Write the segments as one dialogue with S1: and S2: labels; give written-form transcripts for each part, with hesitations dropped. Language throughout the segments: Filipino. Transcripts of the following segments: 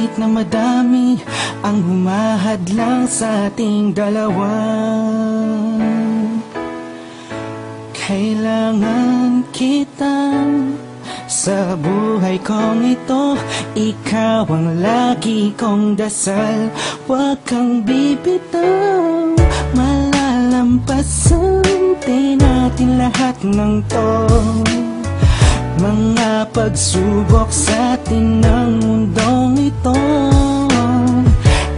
S1: Kahit na madami ang humahadlang sa ating dalawa, kailangan kita sa buhay kong ito. Ikaw ang lagi kong dasal, huwag kang bibitaw. Malalampasan din natin lahat ng to, mga pagsubok sa atin ng mundong ito.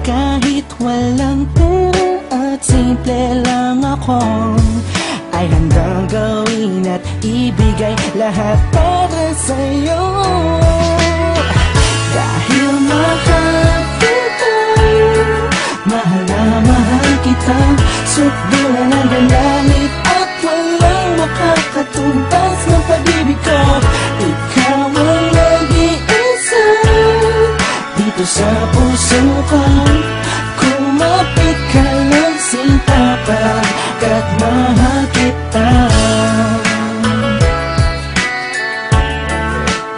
S1: Kahit walang pera at simple lang ako, ay handang gawin at ibigay lahat para sa'yo. Dahil mahal kita, mahal na mahal kita, sukdulan ang langit at walang makakatumbas ng pag-ibig ko. Ikaw ang nag-iisa dito sa puso ko. Kumapit ka lang sinta, pagkat mahal kita.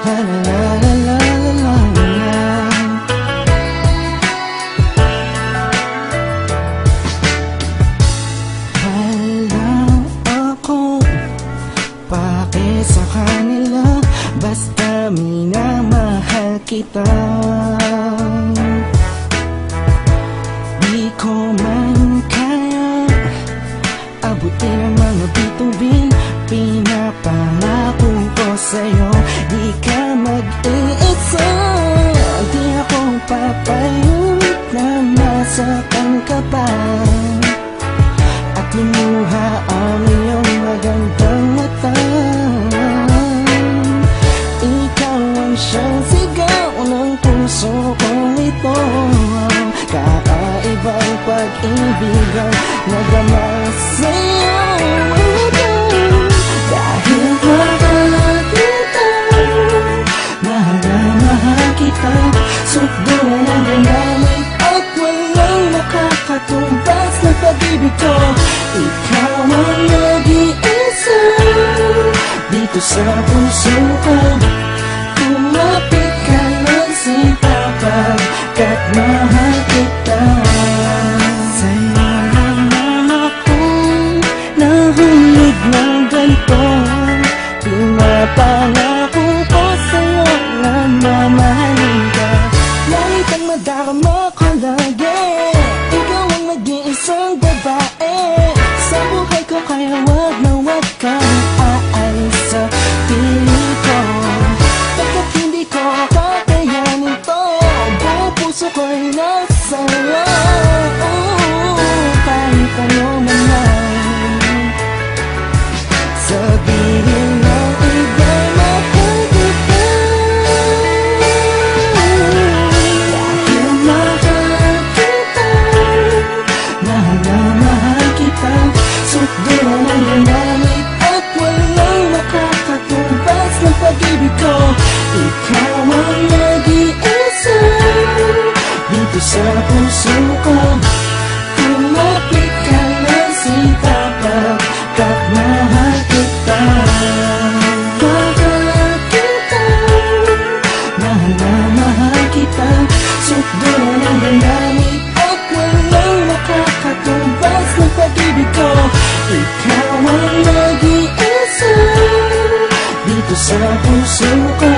S1: La la la la la la la. Wala akong pake sa kanila, basta minamahal kita. Di ko man kaya abutin ang mga bituin, pinapangako ko sa'yo, di ka mag-iisa. Di ako papayag na masaktan ka pa at lumuha ang iyong magandang mata. Ikaw ang siyang sigaw ng puso kong ito, kakaibang pag-ibig ang nagama sa'yo. Dahil mahal kita, mahal na mahal kita, sukdulan ang langit at walang makakatumbas ng pag-ibig ko. Ikaw ang nag-iisa dito sa puso ko. Kumapit ka lang sinta, pagkat mahal kita. Sa'yo naman ako'y nahulog ng ganito, pinapangako ko sa'yo na mamahalin ka. Langit ang madarama ko lagi, ikaw ang nag-iisang babae sa buhay ko, kaya wag na wag kang aalis sa piling ko. Pagkat hindi ko kakayanin to, buong puso ko'y nasa'yo. Kahit ano man lang sabihin ng iba'y mahal kita. Dahil mahal kita, mahal na mahal kita, sukdulan ang langit at walang makakatumbas ng pag-ibig ko. Ikaw ang nag-iisa dito sa puso ko. Kumapit ka lang sinta, pagkat mahal kita. Mahal kita, mahal na mahal kita, sukdulan ang langit at walang makakatumbas ng pag-ibig ko. Ikaw ang nag-iisa dito sa puso ko.